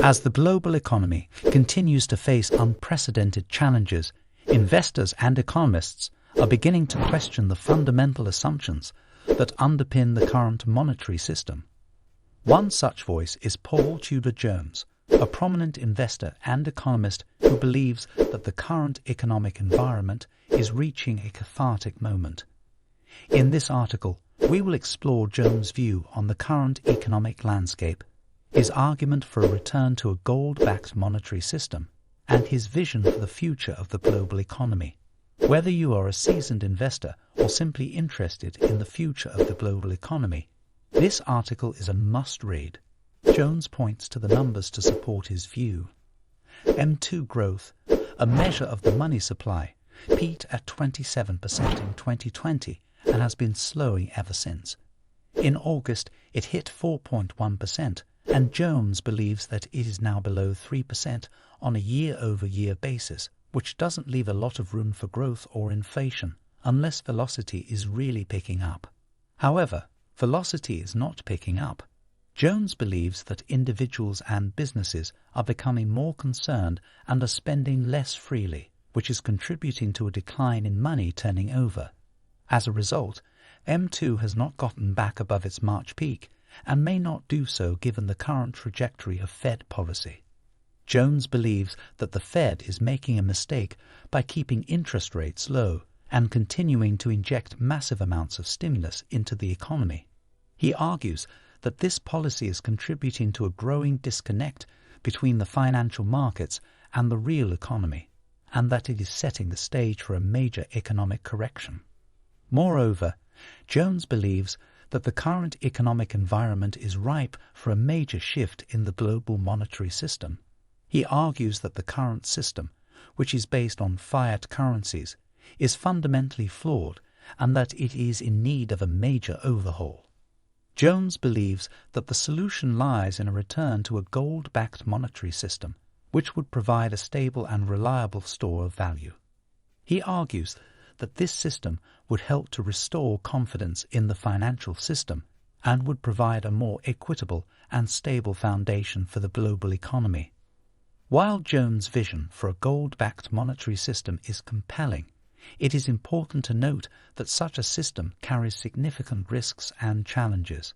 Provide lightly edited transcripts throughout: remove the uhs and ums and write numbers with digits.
As the global economy continues to face unprecedented challenges, investors and economists are beginning to question the fundamental assumptions that underpin the current monetary system. One such voice is Paul Tudor Jones, a prominent investor and economist who believes that the current economic environment is reaching a cathartic moment. In this article, we will explore Jones' view on the current economic landscape, his argument for a return to a gold-backed monetary system, and his vision for the future of the global economy. Whether you are a seasoned investor or simply interested in the future of the global economy, this article is a must-read. Jones points to the numbers to support his view. M2 growth, a measure of the money supply, peaked at 27% in 2020 and has been slowing ever since. In August, it hit 4.1%, and Jones believes that it is now below 3% on a year-over-year basis, which doesn't leave a lot of room for growth or inflation unless velocity is really picking up. However, velocity is not picking up. Jones believes that individuals and businesses are becoming more concerned and are spending less freely, which is contributing to a decline in money turning over. As a result, M2 has not gotten back above its March peak and may not do so given the current trajectory of Fed policy. Jones believes that the Fed is making a mistake by keeping interest rates low and continuing to inject massive amounts of stimulus into the economy. He argues that this policy is contributing to a growing disconnect between the financial markets and the real economy, and that it is setting the stage for a major economic correction. Moreover, Jones believes that the current economic environment is ripe for a major shift in the global monetary system. He argues that the current system, which is based on fiat currencies, is fundamentally flawed and that it is in need of a major overhaul. Jones believes that the solution lies in a return to a gold-backed monetary system, which would provide a stable and reliable store of value. He argues that this system would help to restore confidence in the financial system and would provide a more equitable and stable foundation for the global economy. While Jones' vision for a gold-backed monetary system is compelling, it is important to note that such a system carries significant risks and challenges.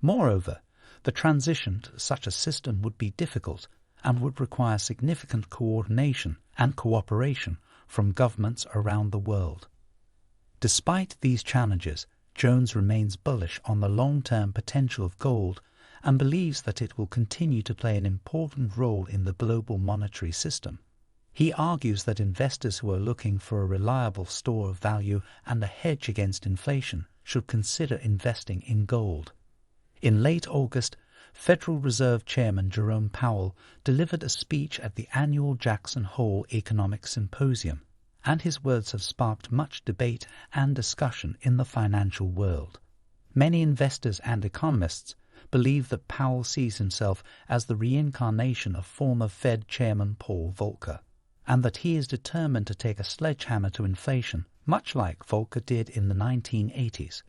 Moreover, the transition to such a system would be difficult and would require significant coordination and cooperation from governments around the world. Despite these challenges, Jones remains bullish on the long-term potential of gold and believes that it will continue to play an important role in the global monetary system. He argues that investors who are looking for a reliable store of value and a hedge against inflation should consider investing in gold. In late August, Federal Reserve Chairman Jerome Powell delivered a speech at the annual Jackson Hole Economic Symposium, and his words have sparked much debate and discussion in the financial world. Many investors and economists believe that Powell sees himself as the reincarnation of former Fed Chairman Paul Volcker, and that he is determined to take a sledgehammer to inflation, much like Volcker did in the 1980s.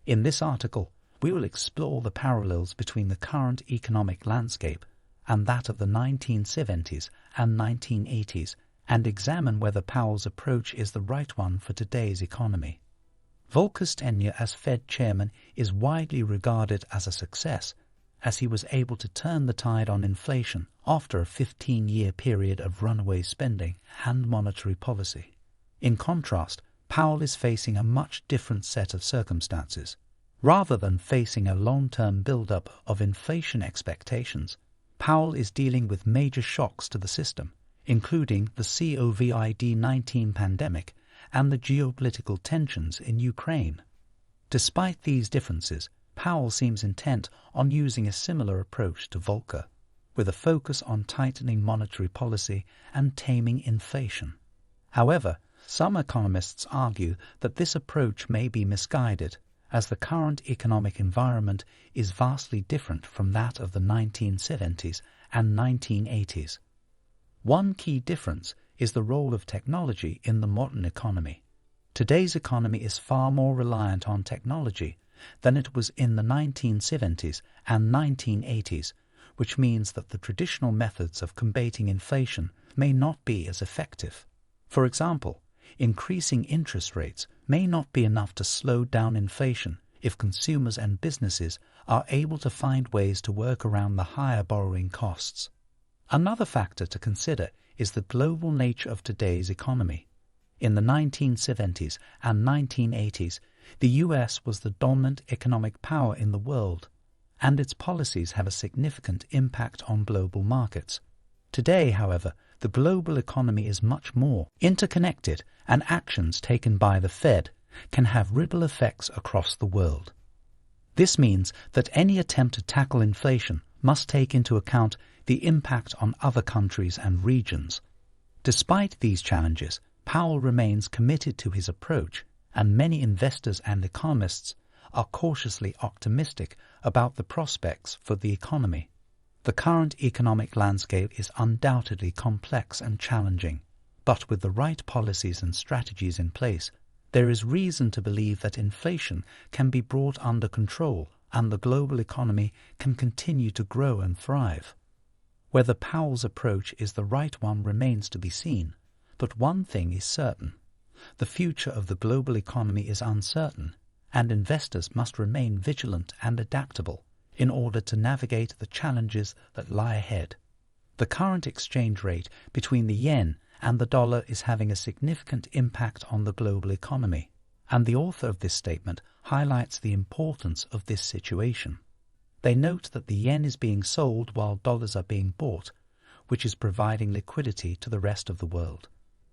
In this article, we will explore the parallels between the current economic landscape and that of the 1970s and 1980s, and examine whether Powell's approach is the right one for today's economy. Volcker's tenure as Fed chairman is widely regarded as a success, as he was able to turn the tide on inflation after a 15-year period of runaway spending and monetary policy. In contrast, Powell is facing a much different set of circumstances. Rather than facing a long-term build-up of inflation expectations, Powell is dealing with major shocks to the system, including the COVID-19 pandemic and the geopolitical tensions in Ukraine. Despite these differences, Powell seems intent on using a similar approach to Volcker, with a focus on tightening monetary policy and taming inflation. However, some economists argue that this approach may be misguided, as the current economic environment is vastly different from that of the 1970s and 1980s. One key difference is the role of technology in the modern economy. Today's economy is far more reliant on technology than it was in the 1970s and 1980s, which means that the traditional methods of combating inflation may not be as effective. For example, increasing interest rates may not be enough to slow down inflation if consumers and businesses are able to find ways to work around the higher borrowing costs. Another factor to consider is the global nature of today's economy. In the 1970s and 1980s, the US was the dominant economic power in the world, and its policies have a significant impact on global markets. Today, however, the global economy is much more interconnected, and actions taken by the Fed can have ripple effects across the world. This means that any attempt to tackle inflation must take into account the impact on other countries and regions. Despite these challenges, Powell remains committed to his approach, and many investors and economists are cautiously optimistic about the prospects for the economy. The current economic landscape is undoubtedly complex and challenging, but with the right policies and strategies in place, there is reason to believe that inflation can be brought under control and the global economy can continue to grow and thrive. Whether Powell's approach is the right one remains to be seen, but one thing is certain: the future of the global economy is uncertain, and investors must remain vigilant and adaptable in order to navigate the challenges that lie ahead. The current exchange rate between the yen and the dollar is having a significant impact on the global economy, and the author of this statement highlights the importance of this situation. They note that the yen is being sold while dollars are being bought, which is providing liquidity to the rest of the world.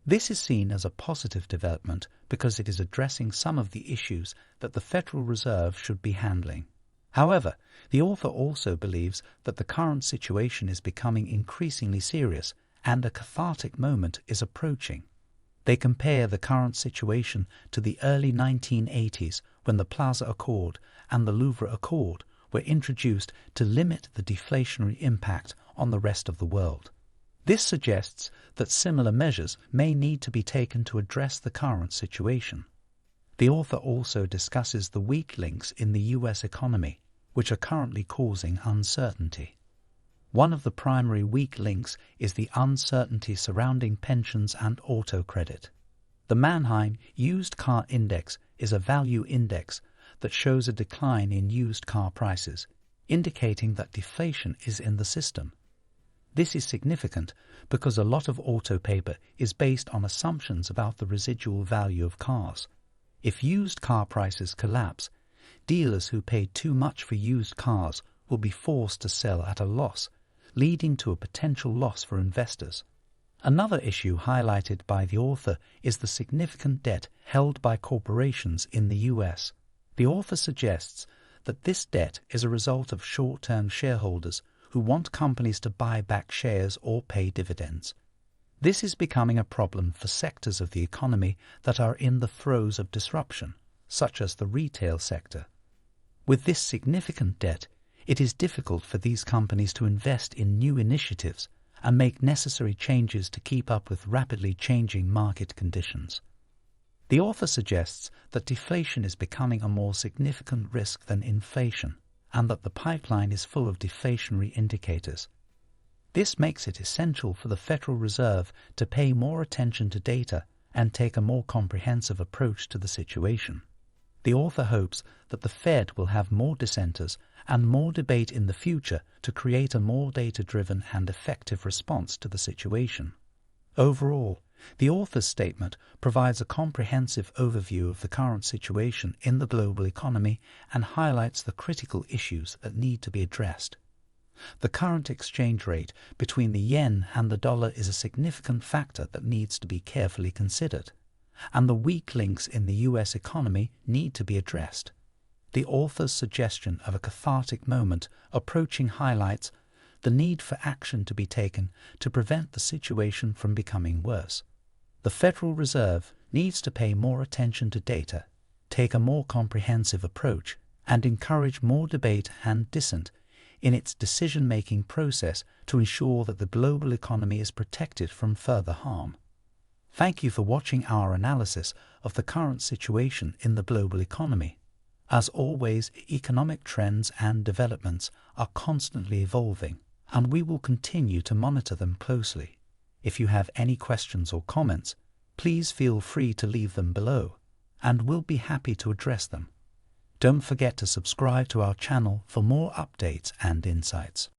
This is seen as a positive development because it is addressing some of the issues that the Federal Reserve should be handling. However, the author also believes that the current situation is becoming increasingly serious and a cathartic moment is approaching. They compare the current situation to the early 1980s when the Plaza Accord and the Louvre Accord were introduced to limit the deflationary impact on the rest of the world. This suggests that similar measures may need to be taken to address the current situation. The author also discusses the weak links in the US economy, which are currently causing uncertainty. One of the primary weak links is the uncertainty surrounding pensions and auto credit. The Mannheim Used Car Index is a value index that shows a decline in used car prices, indicating that deflation is in the system. This is significant because a lot of auto paper is based on assumptions about the residual value of cars. If used car prices collapse, dealers who paid too much for used cars will be forced to sell at a loss, leading to a potential loss for investors. Another issue highlighted by the author is the significant debt held by corporations in the US. The author suggests that this debt is a result of short-term shareholders who want companies to buy back shares or pay dividends. This is becoming a problem for sectors of the economy that are in the throes of disruption, such as the retail sector. With this significant debt, it is difficult for these companies to invest in new initiatives and make necessary changes to keep up with rapidly changing market conditions. The author suggests that deflation is becoming a more significant risk than inflation, and that the pipeline is full of deflationary indicators. This makes it essential for the Federal Reserve to pay more attention to data and take a more comprehensive approach to the situation. The author hopes that the Fed will have more dissenters and more debate in the future to create a more data-driven and effective response to the situation. Overall, the author's statement provides a comprehensive overview of the current situation in the global economy and highlights the critical issues that need to be addressed. The current exchange rate between the yen and the dollar is a significant factor that needs to be carefully considered, and the weak links in the US economy need to be addressed. The author's suggestion of a cathartic moment approaching highlights the need for action to be taken to prevent the situation from becoming worse. The Federal Reserve needs to pay more attention to data, take a more comprehensive approach, and encourage more debate and dissent in its decision-making process to ensure that the global economy is protected from further harm. Thank you for watching our analysis of the current situation in the global economy. As always, economic trends and developments are constantly evolving, and we will continue to monitor them closely. If you have any questions or comments, please feel free to leave them below, and we'll be happy to address them. Don't forget to subscribe to our channel for more updates and insights.